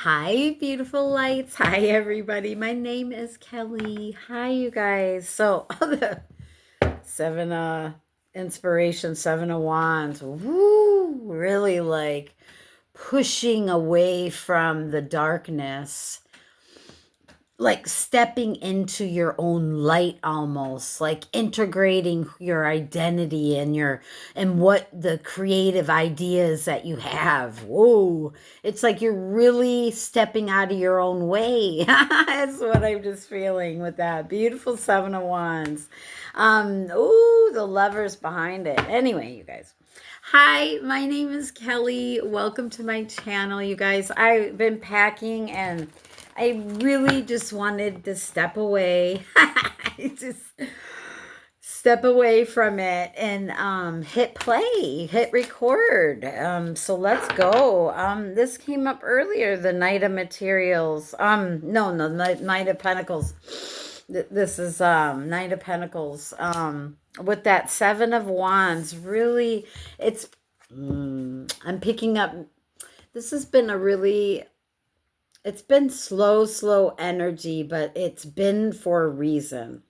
Hi, beautiful lights. Hi, everybody. My name is Kelly. Hi, you guys. So, the seven inspiration, seven of wands. Woo! Really like pushing away from the darkness, like stepping into your own light, almost like integrating your identity and what the creative ideas that you have. Whoa, it's like you're really stepping out of your own way. That's what I'm just feeling with that beautiful seven of wands. Ooh, the lovers behind it. Anyway, you guys, hi, my name is Kelly. Welcome to my channel, you guys. I've been packing and I really just wanted to step away. Just step away from it and hit play, hit record. So let's go. This came up earlier, the Knight of Materials. No, Knight of Pentacles. This is Knight of Pentacles. With that Seven of Wands, really, it's. I'm picking up. This has been a really, it's been slow energy, but it's been for a reason.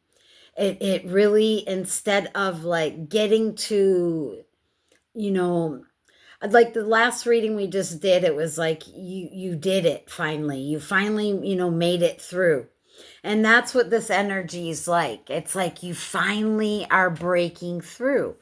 It really, instead of like getting to, you know, like the last reading we just did, it was like you did it finally. You finally, made it through. And that's what this energy is like. It's like you finally are breaking through.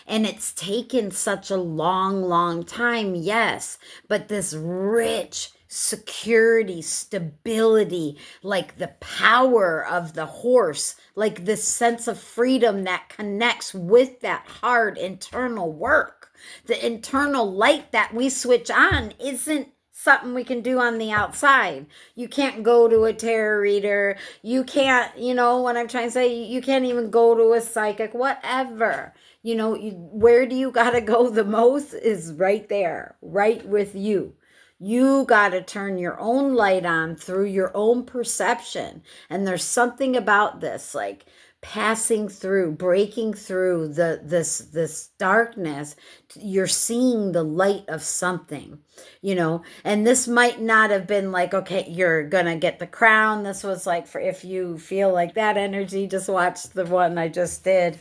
And it's taken such a long time, yes, but this rich security, stability, like the power of the horse, like this sense of freedom that connects with that hard internal work. The internal light that we switch on isn't something we can do on the outside. You can't go to a tarot reader. You can't, what I'm trying to say, you can't even go to a psychic, whatever. Where do you got to go the most is right there, right with you. You got to turn your own light on through your own perception. And there's something about this, like passing through, breaking through this darkness. You're seeing the light of something, and this might not have been like, okay, you're gonna get the crown. This was like, for if you feel like that energy, just watch the one I just did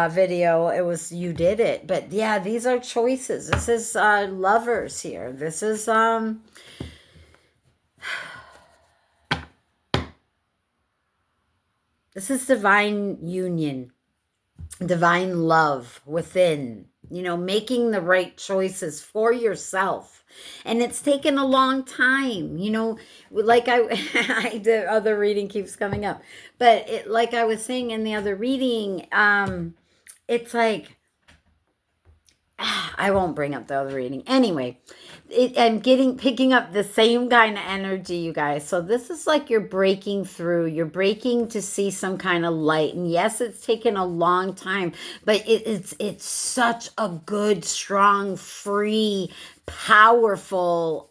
video. It was, you did it. But yeah, these are choices. This is lovers here. This is divine union, divine love within, making the right choices for yourself. And it's taken a long time, like the other reading keeps coming up, but like I was saying in the other reading, it's like, I won't bring up the other reading. Anyway, I'm picking up the same kind of energy, you guys. So this is like you're breaking through. You're breaking to see some kind of light. And yes, it's taken a long time, but it's such a good, strong, free, powerful,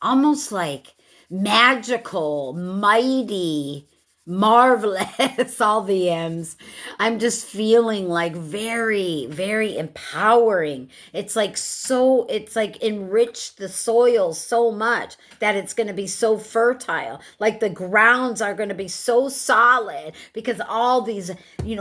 almost like magical, mighty, marvelous, all the M's. I'm just feeling like very empowering. It's like it's like enriched the soil so much that it's going to be so fertile. Like the grounds are going to be so solid because all these,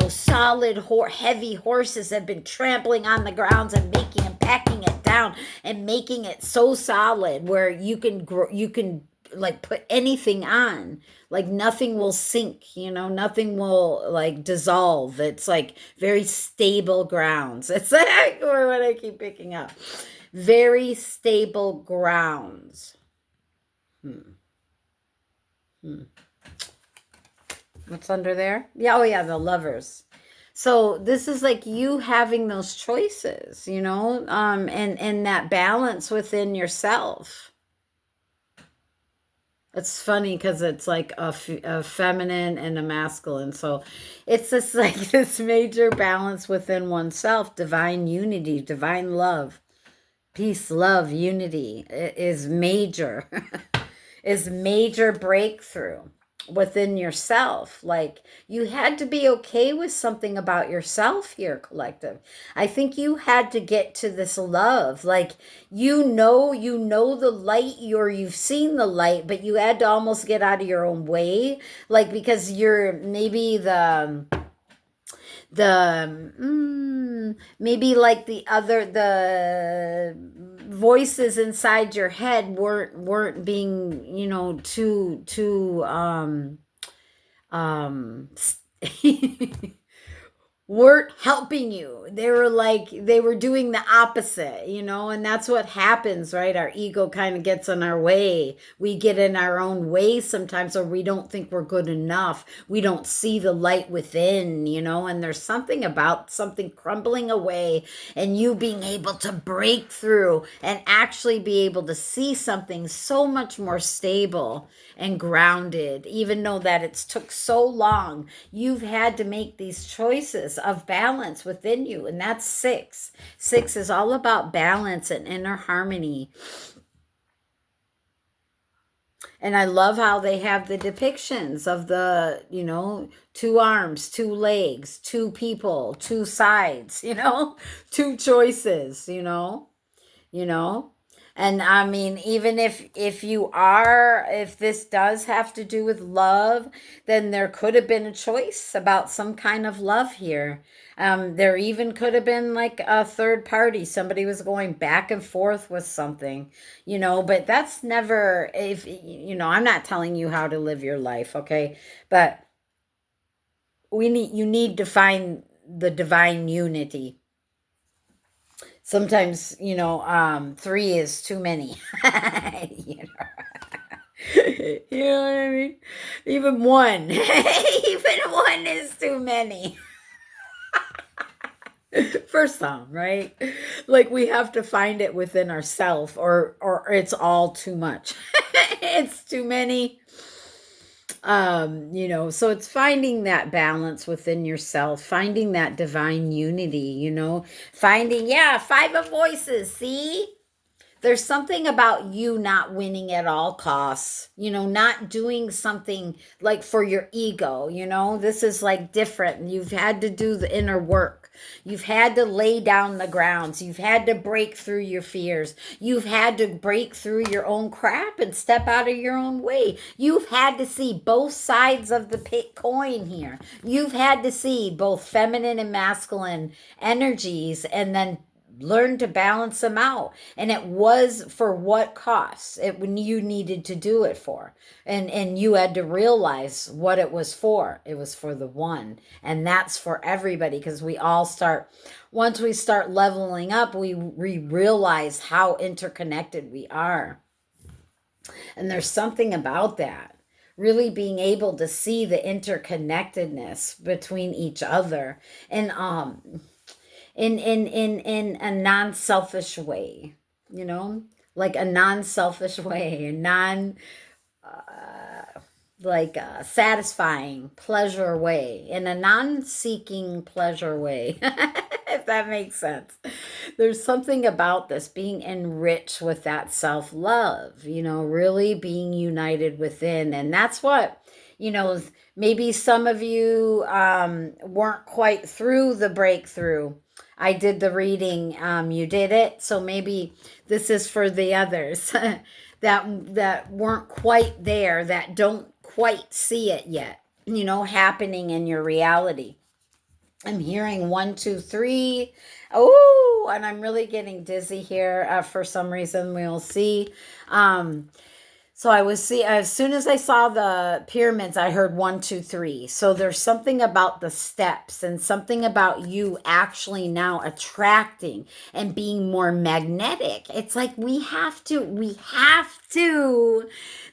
solid, heavy horses have been trampling on the grounds and making and packing it down and making it so solid where you can grow, you can like put anything on, like nothing will sink, nothing will like dissolve. It's like very stable grounds. It's like what I keep picking up, very stable grounds. What's under there? Yeah, oh yeah, the lovers. So this is like you having those choices, and that balance within yourself. It's funny because it's like a feminine and a masculine. So it's just like this major balance within oneself, divine unity, divine love, peace, love, unity is major, is major breakthrough. within yourself. Like, you had to be okay with something about yourself here, collective. I think you had to get to this love. Like, you know the light, or you've seen the light, but you had to almost get out of your own way. Like, because you're maybe maybe like the voices inside your head weren't being, too um weren't helping you. They were doing the opposite, and that's what happens, right? Our ego kind of gets in our way. We get in our own way sometimes, or we don't think we're good enough. We don't see the light within, and there's something about something crumbling away and you being able to break through and actually be able to see something so much more stable and grounded. Even though that it's took so long, you've had to make these choices of balance within you, and that's six is all about balance and inner harmony. And I love how they have the depictions of the, two arms, two legs, two people, two sides, two choices, you know and I mean, even if this does have to do with love, then there could have been a choice about some kind of love here. There even could have been like a third party. Somebody was going back and forth with something, but that's never, if I'm not telling you how to live your life, okay? But you need to find the divine unity. Sometimes, three is too many. you know you know what I mean? Even one. Even one is too many. For some, right? Like, we have to find it within ourselves, or it's all too much. It's too many. So it's finding that balance within yourself, finding that divine unity, finding, yeah, five of voices. See, there's something about you not winning at all costs, not doing something like for your ego. This is like different. You've had to do the inner work. You've had to lay down the grounds. You've had to break through your fears. You've had to break through your own crap and step out of your own way. You've had to see both sides of the coin here. You've had to see both feminine and masculine energies, and then learn to balance them out. And it was for what costs it when you needed to do it for, and you had to realize what it was for. It was for the one, and that's for everybody, because once we start leveling up, we realize how interconnected we are. And there's something about that, really being able to see the interconnectedness between each other, and in a non-selfish way, like a non-selfish way, a non like a satisfying pleasure way, in a non-seeking pleasure way. If that makes sense. There's something about this being enriched with that self-love, really being united within. And that's what, maybe some of you weren't quite through the breakthrough. I did the reading, you did it, so maybe this is for the others that weren't quite there, that don't quite see it yet, happening in your reality. I'm hearing 1, 2, 3. Oh, and I'm really getting dizzy here for some reason. We'll see. So as soon as I saw the pyramids, I heard 1, 2, 3. So there's something about the steps, and something about you actually now attracting and being more magnetic. It's like we have to,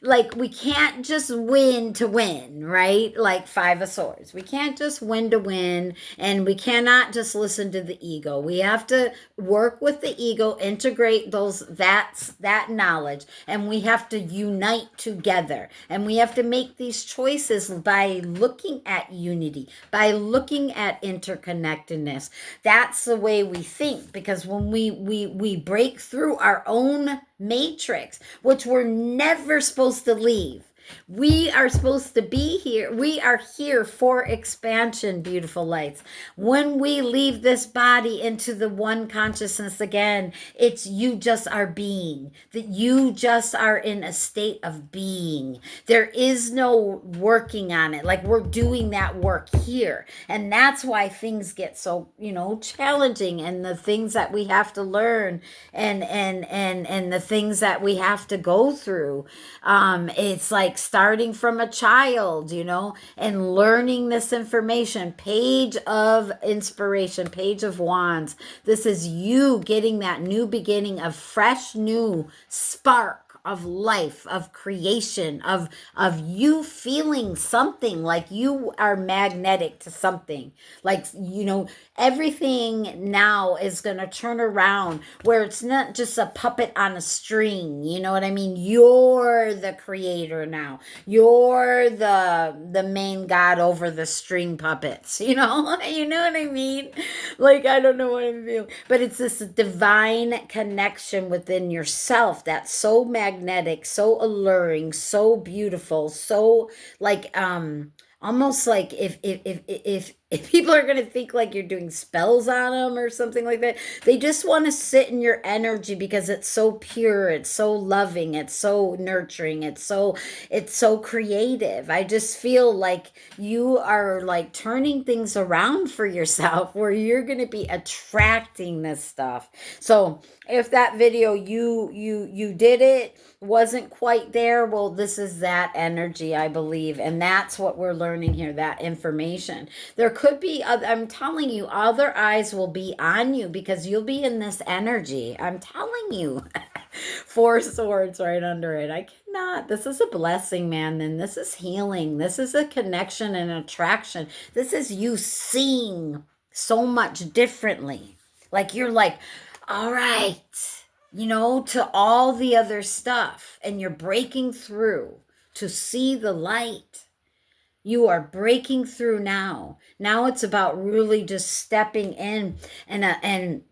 like, we can't just win to win, right? Like Five of Swords. We can't just win to win, and we cannot just listen to the ego. We have to work with the ego, integrate that knowledge, and we have to unite together. And we have to make these choices by looking at unity, by looking at interconnectedness. That's the way we think, because when we break through our own matrix, which we're never supposed to leave. We are supposed to be here. We are here for expansion, beautiful lights. When we leave this body into the one consciousness again, it's you just are being, that you just are in a state of being. There is no working on it. Like we're doing that work here. And that's why things get so, challenging, and the things that we have to learn, and the things that we have to go through. It's like starting from a child, and learning this information. Page of inspiration, page of wands. This is you getting that new beginning of fresh new spark of life, of creation, of you feeling something, like you are magnetic to something. Like, everything now is going to turn around where it's not just a puppet on a string. You know what I mean? You're the creator now. You're the main god over the string puppets. You know what I mean? Like, I don't know what I'm feeling, but it's this divine connection within yourself that's so magnetic, so alluring, so beautiful, so like almost like if people are going to think like you're doing spells on them or something like that, they just want to sit in your energy because it's so pure, it's so loving, it's so nurturing, it's so creative. I just feel like you are like turning things around for yourself where you're going to be attracting this stuff. So if that video you did it wasn't quite there, well, this is that energy, I believe, and that's what we're learning here, that information. There could be I'm telling you, other eyes will be on you because you'll be in this energy. I'm telling you. Four swords right under it. I cannot. This is a blessing, man. Then this is healing. This is a connection and attraction. This is you seeing so much differently. Like you're like, all right, to all the other stuff, and you're breaking through to see the light. You are breaking through now. Now it's about really just stepping in and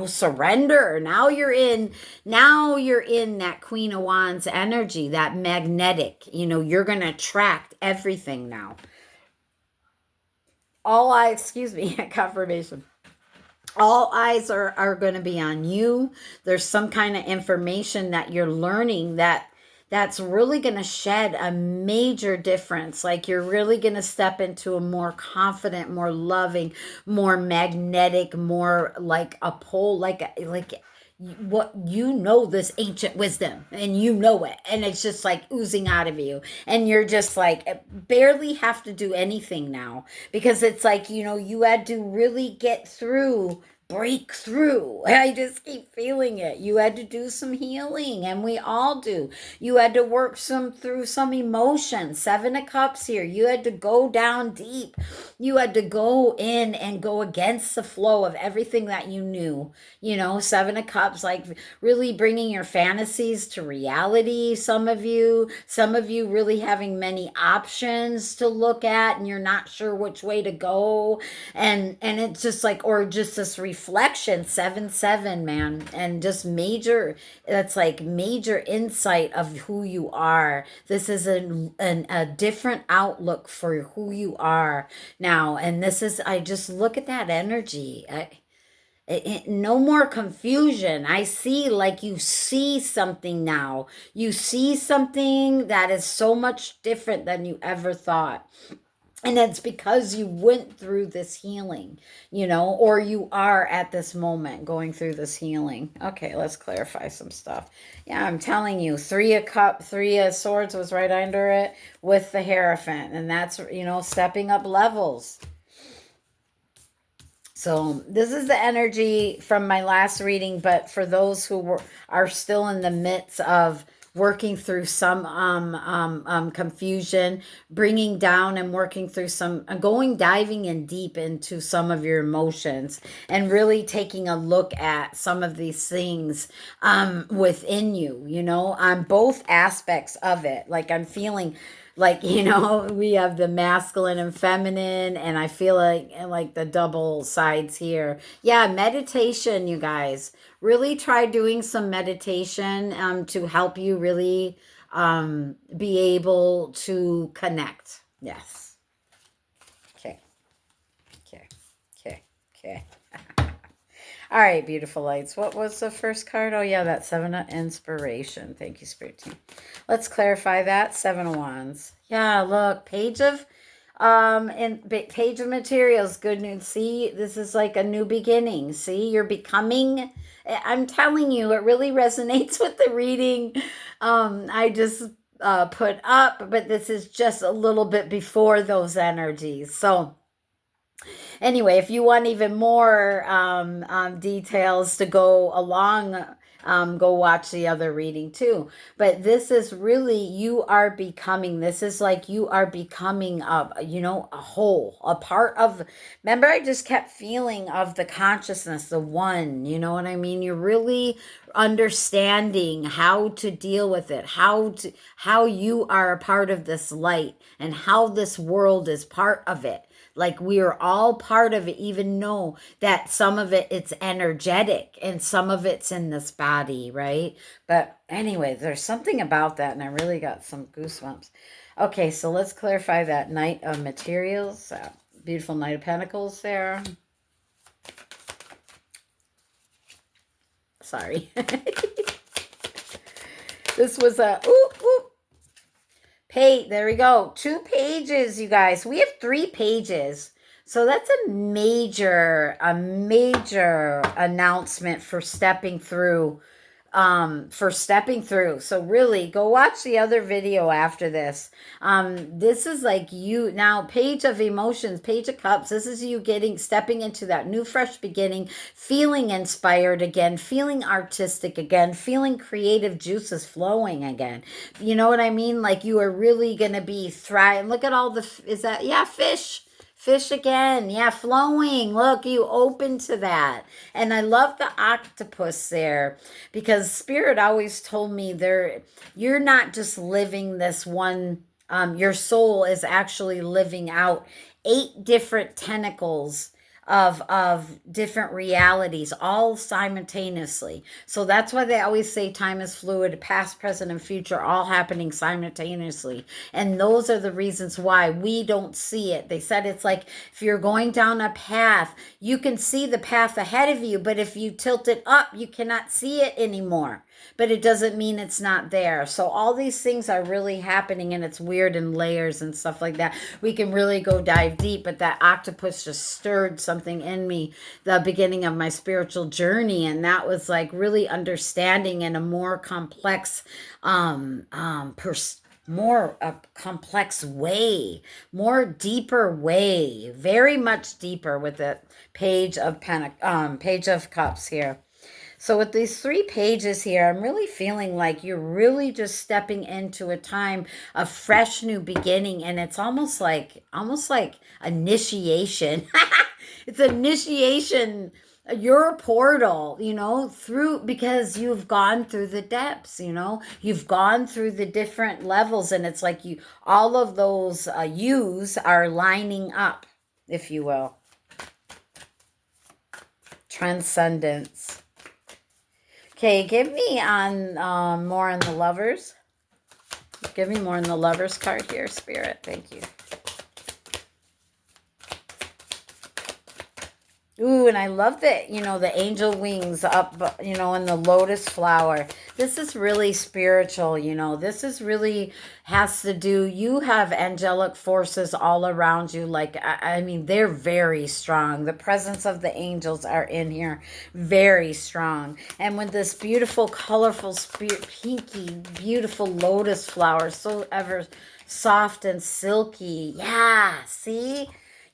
surrender. Now you're in that Queen of Wands energy, that magnetic. You're going to attract everything now. Excuse me, confirmation. All eyes are going to be on you. There's some kind of information that you're learning that's really going to shed a major difference. Like you're really going to step into a more confident, more loving, more magnetic, more like a pole, like this ancient wisdom, and it, and it's just like oozing out of you, and you're just like barely have to do anything now, because it's like you had to really break through. I just keep feeling it. You had to do some healing, and we all do. You had to work through some emotion. Seven of Cups here. You had to go down deep. You had to go in and go against the flow of everything that you knew. Seven of Cups, like really bringing your fantasies to reality. Some of you really having many options to look at, and you're not sure which way to go. And it's just like, or just this reflection, 7-7, man, and just that's like major insight of who you are. This is a different outlook for who you are now, and I just look at that energy. No more confusion. I see, like, you see something now. You see something that is so much different than you ever thought. And it's because you went through this healing, or you are at this moment going through this healing. Okay, let's clarify some stuff. Yeah, I'm telling you, Three of Swords was right under it with the Hierophant. And that's, stepping up levels. So this is the energy from my last reading, but for those who are still in the midst of working through some confusion, bringing down and working through diving in deep into some of your emotions, and really taking a look at some of these things within you, on both aspects of it. Like I'm feeling like, we have the masculine and feminine, and I feel like the double sides here. Yeah, meditation, you guys. Really try doing some meditation to help you really be able to connect. Yes. Okay. Okay. Okay. Okay. All right, beautiful lights. What was the first card? Oh, yeah, that Seven of Inspiration. Thank you, Spirit Team. Let's clarify that. Seven of Wands. Yeah, look, page of materials. Good news. See, this is like a new beginning. See, you're becoming. I'm telling you, it really resonates with the reading. I just put up, but this is just a little bit before those energies. So anyway, if you want even more details to go along, go watch the other reading too. But this is really, you are becoming, this is like you are becoming a whole, a part of, remember I just kept feeling of the consciousness, the one, you know what I mean? You're really understanding how to deal with it, how you are a part of this light and how this world is part of it. Like we are all part of it, even know that some of it's energetic and some of it's in this body, right? But anyway, there's something about that and I really got some goosebumps. Okay, so let's clarify that Knight of Materials, beautiful Knight of Pentacles there. Sorry. This was a page. There we go. 2 pages, you guys. We have 3 pages. So that's a major announcement for stepping through. So really go watch the other video after this. This is like you now, Page of Emotions, Page of Cups. This is you stepping into that new fresh beginning, feeling inspired again, feeling artistic again, feeling creative juices flowing again. You know what I mean? Like you are really going to be thriving. Look at all the, fish again. Yeah, flowing. Look, you open to that. And I love the octopus there because Spirit always told me you're not just living this one, your soul is actually living out 8 different tentacles of different realities all simultaneously. So that's why they always say time is fluid, past, present, and future all happening simultaneously. And those are the reasons why we don't see it. They said it's like if you're going down a path, you can see the path ahead of you, but if you tilt it up, you cannot see it anymore. But it doesn't mean it's not there. So all these things are really happening and it's weird in layers and stuff like that. We can really go dive deep, but that octopus just stirred something in me, the beginning of my spiritual journey. And that was like really understanding in a more complex, more a complex way, more deeper way, very much deeper with the Page of Cups here. So with these 3 pages here, I'm really feeling like you're really just stepping into a time of fresh new beginning. And it's almost like initiation. It's initiation. You're a portal, through, because you've gone through the depths, you've gone through the different levels. And it's like all of those yous are lining up, if you will. Transcendence. Okay, give me on more on the Lovers. Give me more on the Lovers card here, Spirit. Thank you. Ooh, and I love that, the angel wings up, in the lotus flower. This is really spiritual, This is really has to do, you have angelic forces all around you. Like, I mean, they're very strong. The presence of the angels are in here, very strong. And with this beautiful, colorful, pinky, beautiful lotus flower, so ever soft and silky. Yeah, see?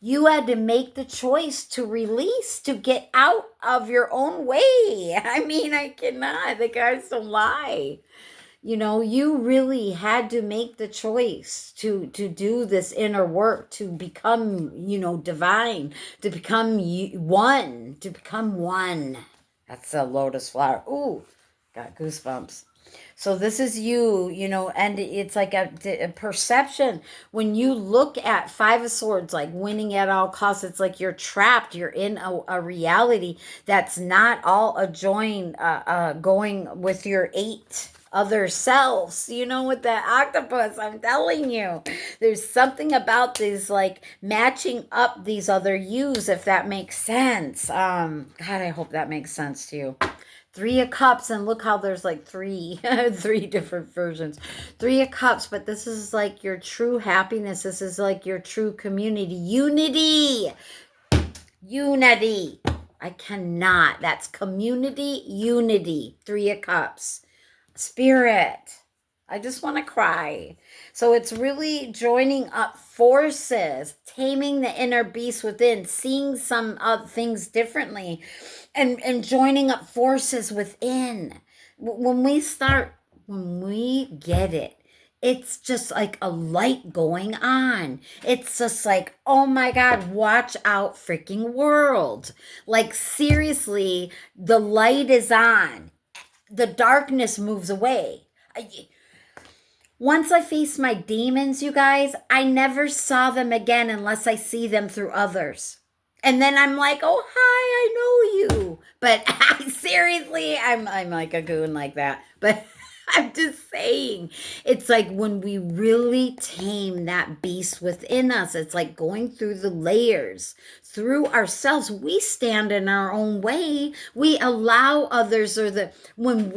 You had to make the choice to release, to get out of your own way. I mean, I cannot. The cards don't lie. You really had to make the choice to do this inner work, to become, divine, to become one, That's the lotus flower. Ooh, got goosebumps. So this is you, and it's like a perception. When you look at 5 of Swords, like winning at all costs, it's like you're trapped. You're in a reality that's not all going with your 8 other selves. You know, with that octopus, I'm telling you, there's something about these, like, matching up these other yous, if that makes sense. God, I hope that makes sense to you. Three of Cups, and look how there's like three different versions. Three of Cups, but this is like your true happiness. This is like your true community. Unity. I cannot. That's community, unity. Three of Cups. Spirit. I just want to cry. So it's really joining up forces, taming the inner beast within, seeing some things differently, and joining up forces within. When we get it, it's just like a light going on. It's just like, oh my God, watch out, freaking world. Like, seriously, the light is on. The darkness moves away. Once I faced my demons, you guys, I never saw them again unless I see them through others. And then I'm like, oh, hi, I know you. But seriously, I'm like a goon like that. But I'm just saying, it's like when we really tame that beast within us, it's like going through the layers, through ourselves. We stand in our own way. We allow others, when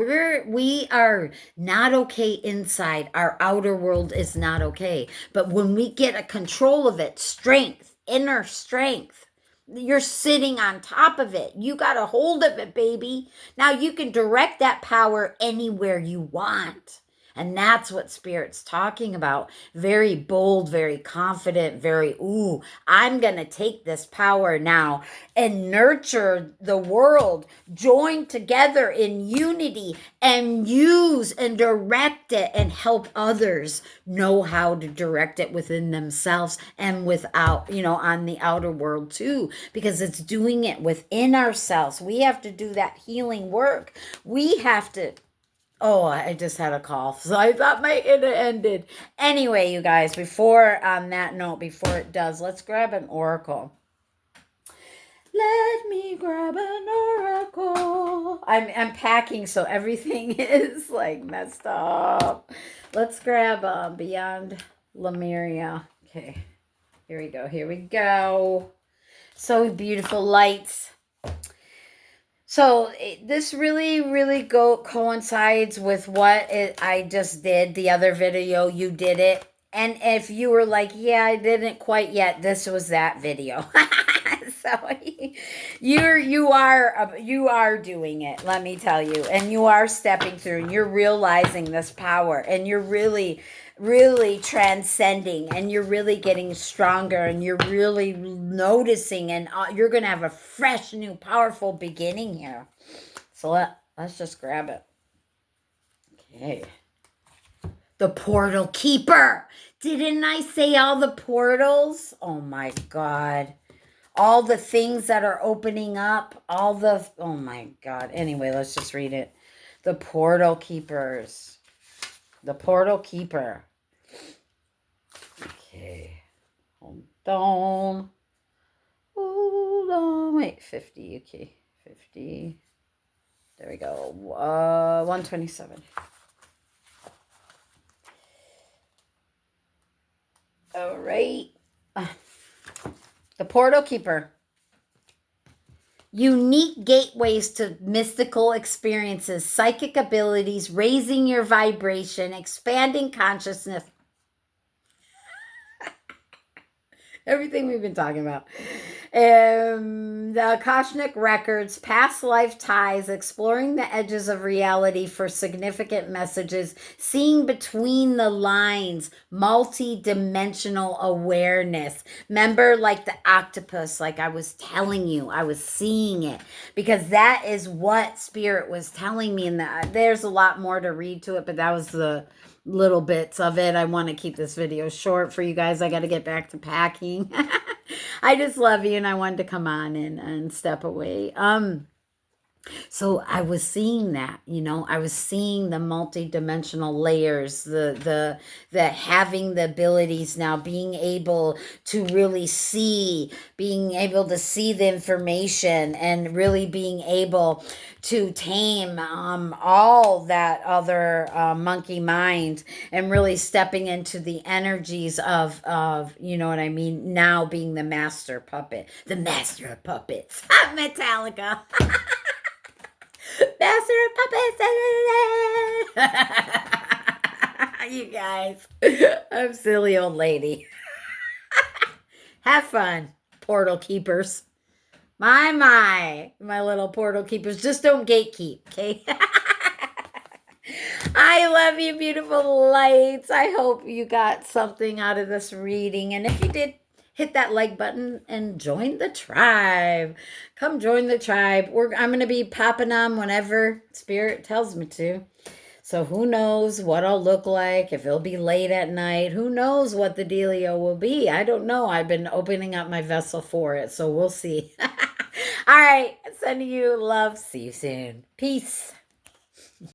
we are not okay inside, our outer world is not okay. But when we get a control of it, strength, inner strength, you're sitting on top of it. You got a hold of it, baby. Now you can direct that power anywhere you want. And that's what Spirit's talking about. Very bold, very confident, I'm going to take this power now and nurture the world, join together in unity and use and direct it and help others know how to direct it within themselves and without, on the outer world too, because it's doing it within ourselves. We have to do that healing work. We have to. Oh, I just had a cough, so I thought my it ended. Anyway, you guys, before it does, let's grab an oracle. Let me grab an oracle. I'm packing, so everything is like messed up. Let's grab Beyond Lemuria. Okay, here we go. So beautiful lights. So this really coincides with what I just did. The other video, you did it. And if you were like, yeah, I didn't quite yet, this was that video. So you are doing it, let me tell you. And you are stepping through and you're realizing this power and you're really transcending and you're really getting stronger and you're really noticing and you're going to have a fresh, new, powerful beginning here. So let's just grab it. Okay. The portal keeper. Didn't I say all the portals? Oh my God. All the things that are opening up, oh my God. Anyway, let's just read it. The portal keepers. The portal keeper. Okay. Hold on. Wait, 50. Okay. 50. There we go. 127. All right. The portal keeper. Unique gateways to mystical experiences, psychic abilities, raising your vibration, expanding consciousness. Everything we've been talking about. The Akashic records, past life ties, exploring the edges of reality for significant messages, seeing between the lines, multi-dimensional awareness. Remember, like the octopus, like I was telling you, I was seeing it because that is what Spirit was telling me. And there's a lot more to read to it, but that was the little bits of it. I want to keep this video short for you guys. I got to get back to packing. I just love you and I wanted to come on and step away. So I was seeing that, I was seeing the multi-dimensional layers, the having the abilities now, being able to really see, being able to see the information, and really being able to tame all that other monkey mind, and really stepping into the energies of you know what I mean, now being the master puppet, the master of puppets. Metallica. Master of Puppets. You guys, I'm silly old lady. Have fun, portal keepers. My little portal keepers. Just don't gatekeep, okay? I love you, beautiful lights. I hope you got something out of this reading. And if you did, hit that like button and join the tribe. Come join the tribe. I'm going to be popping them whenever Spirit tells me to. So who knows what I'll look like, if it'll be late at night. Who knows what the dealio will be. I don't know. I've been opening up my vessel for it. So we'll see. All right. Sending you love. See you soon. Peace.